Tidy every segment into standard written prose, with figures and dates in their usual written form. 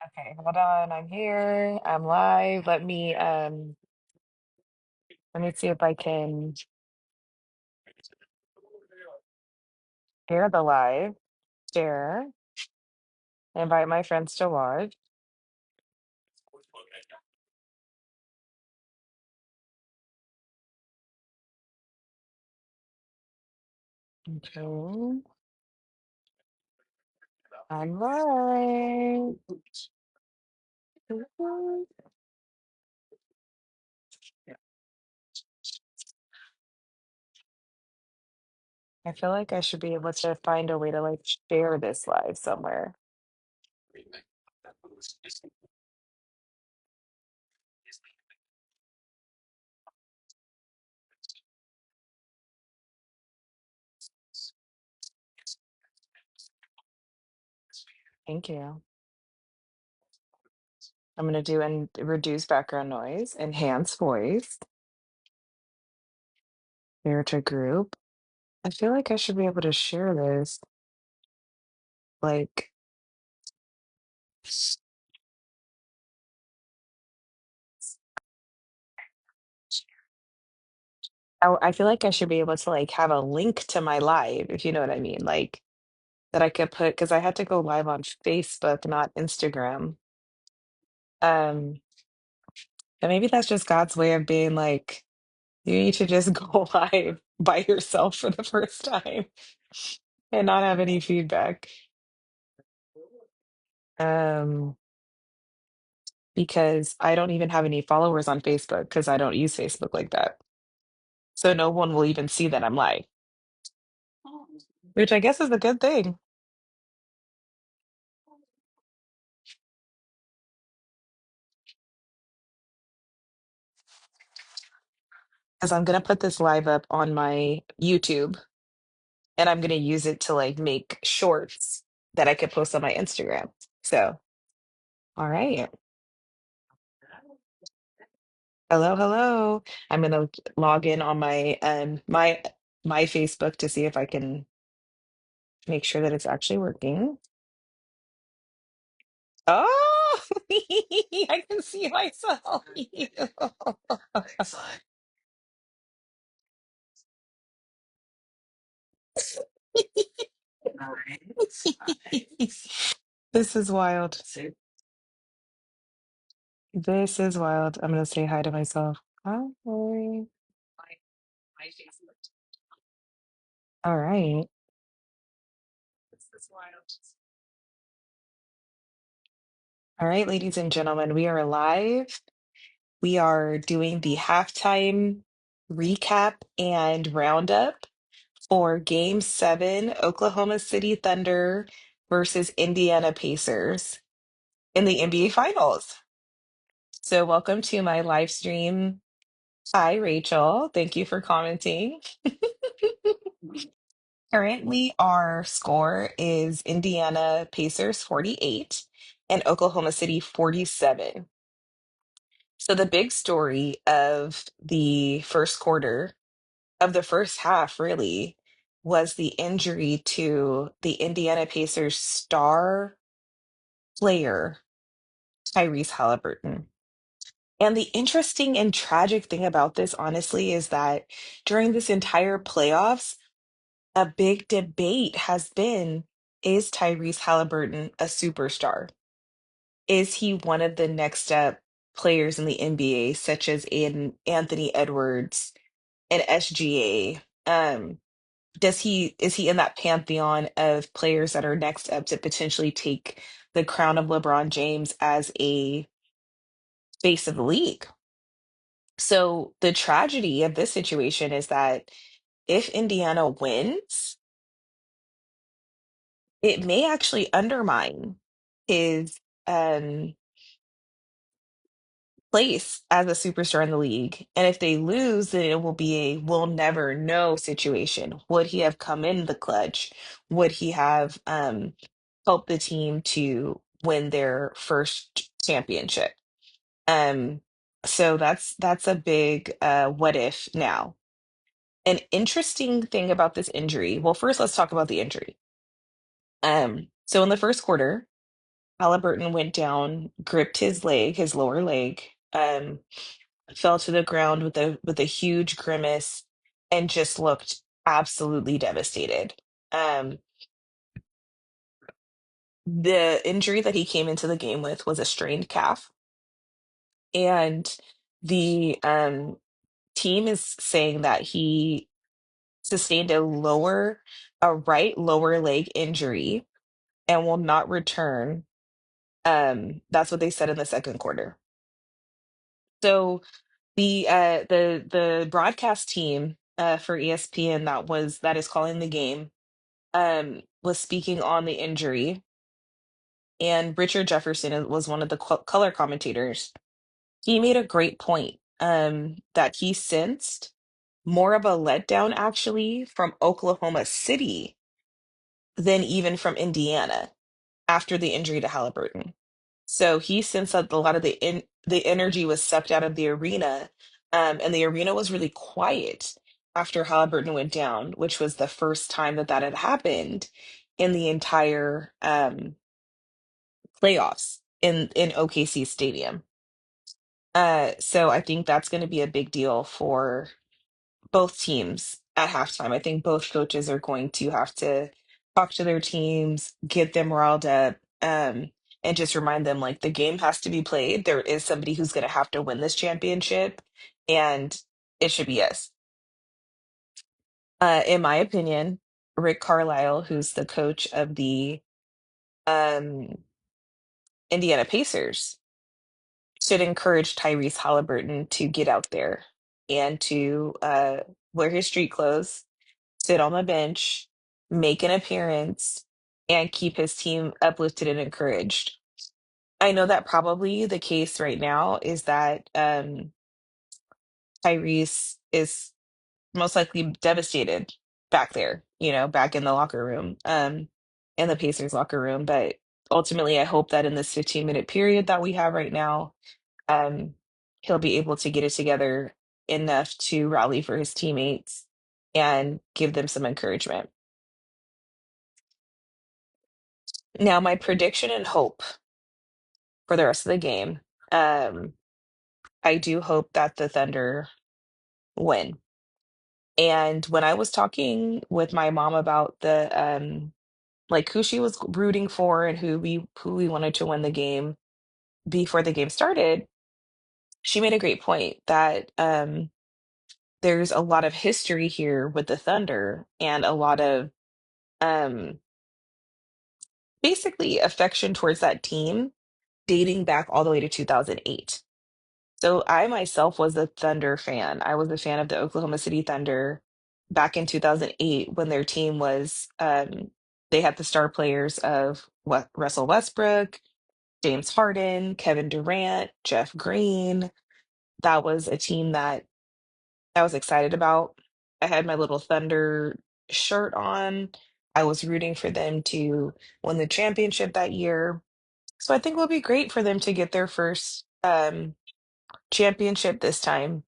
Okay, hold on. I'm here. I'm live. Let me see if I can share the live. Share. Invite my friends to watch. Okay. I'm live. I feel like I should be able to find a way to like share this live somewhere. Thank you. I'm gonna do and reduce background noise, enhance voice, share to group. I feel like I should be able to share this. Like, I feel like I should be able to like have a link to my live, if you know what I mean. Like that I could put because I had to go live on Facebook, not Instagram. Um, and maybe that's just God's way of being like, you need to just go live by yourself for the first time and not have any feedback. Um, because I don't even have any followers on Facebook because I don't use Facebook like that. So no one will even see that I'm live, which I guess is a good thing. Because I'm gonna put this live up on my YouTube and I'm gonna use it to like make shorts that I could post on my Instagram. So, all right. Hello, hello. I'm gonna log in on my Facebook to see if I can make sure that it's actually working. Oh, I can see myself. This is wild. This is wild. I'm gonna say hi to myself. Hi. All right. All right, ladies and gentlemen, we are live. We are doing the halftime recap and roundup for Game 7, Oklahoma City Thunder versus Indiana Pacers in the NBA Finals. So, welcome to my live stream. Hi, Rachel. Thank you for commenting. Currently, our score is Indiana Pacers 48 and Oklahoma City 47. So, the big story of the first quarter, of the first half, really, was the injury to the Indiana Pacers star player, Tyrese Haliburton. And the interesting and tragic thing about this, honestly, is that during this entire playoffs, a big debate has been, is Tyrese Haliburton a superstar? Is he one of the next up players in the NBA, such as Anthony Edwards and SGA? Is he in that pantheon of players that are next up to potentially take the crown of LeBron James as a face of the league? So the tragedy of this situation is that if Indiana wins, it may actually undermine his um, place as a superstar in the league. And if they lose, then it will be a we'll never know situation. Would he have come in the clutch? Would he have helped the team to win their first championship? Um, so that's a big what if now. An interesting thing about this injury. Well, first let's talk about the injury. So in the first quarter, Halliburton went down, gripped his leg, his lower leg, fell to the ground with a huge grimace, and just looked absolutely devastated. Um, the injury that he came into the game with was a strained calf, and the team is saying that he sustained a right lower leg injury and will not return. That's what they said in the second quarter. So the broadcast team for ESPN that is calling the game was speaking on the injury, and Richard Jefferson was one of the color commentators. He made a great point that he sensed more of a letdown actually from Oklahoma City than even from Indiana after the injury to Halliburton. So he sensed that a lot of the energy was sucked out of the arena, and the arena was really quiet after Halliburton went down, which was the first time that that had happened in the entire playoffs in OKC Stadium. So I think that's going to be a big deal for both teams at halftime. I think both coaches are going to have to talk to their teams, get them riled up, and just remind them like the game has to be played. There is somebody who's going to have to win this championship, and it should be us. In my opinion, Rick Carlisle, who's the coach of the um, Indiana Pacers, should encourage Tyrese Haliburton to get out there and to wear his street clothes, sit on the bench, make an appearance, and keep his team uplifted and encouraged. I know that probably the case right now is that Tyrese is most likely devastated back there, back in the locker room, in the Pacers locker room. But ultimately, I hope that in this 15-minute period that we have right now, um, he'll be able to get it together enough to rally for his teammates and give them some encouragement. Now, my prediction and hope for the rest of the game, um, I do hope that the Thunder win. And when I was talking with my mom about the like who she was rooting for and who we wanted to win the game before the game started, she made a great point that there's a lot of history here with the Thunder and a lot of um basically affection towards that team dating back all the way to 2008. So I myself was a Thunder fan. I was a fan of the Oklahoma City Thunder back in 2008 when their team was they had the star players of Russell Westbrook, James Harden, Kevin Durant, Jeff Green. That was a team that I was excited about. I had my little Thunder shirt on. I was rooting for them to win the championship that year. So I think it will be great for them to get their first championship this time.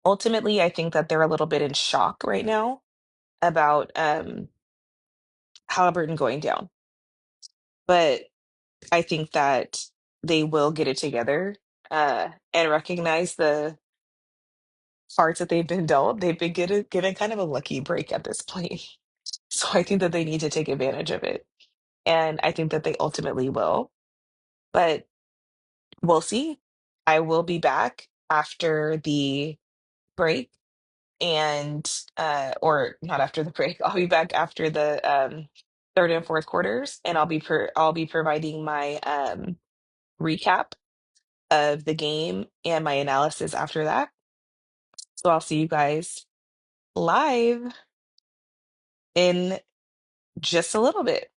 Ultimately, I think that they're a little bit in shock right now about Halliburton going down. But I think that they will get it together and recognize the cards that they've been dealt. They've been given kind of a lucky break at this point. So I think that they need to take advantage of it. And I think that they ultimately will. But we'll see. I will be back after the break and or not after the break. I'll be back after the third and fourth quarters, and I'll be providing my recap of the game and my analysis after that. So I'll see you guys live in just a little bit.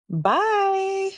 Bye.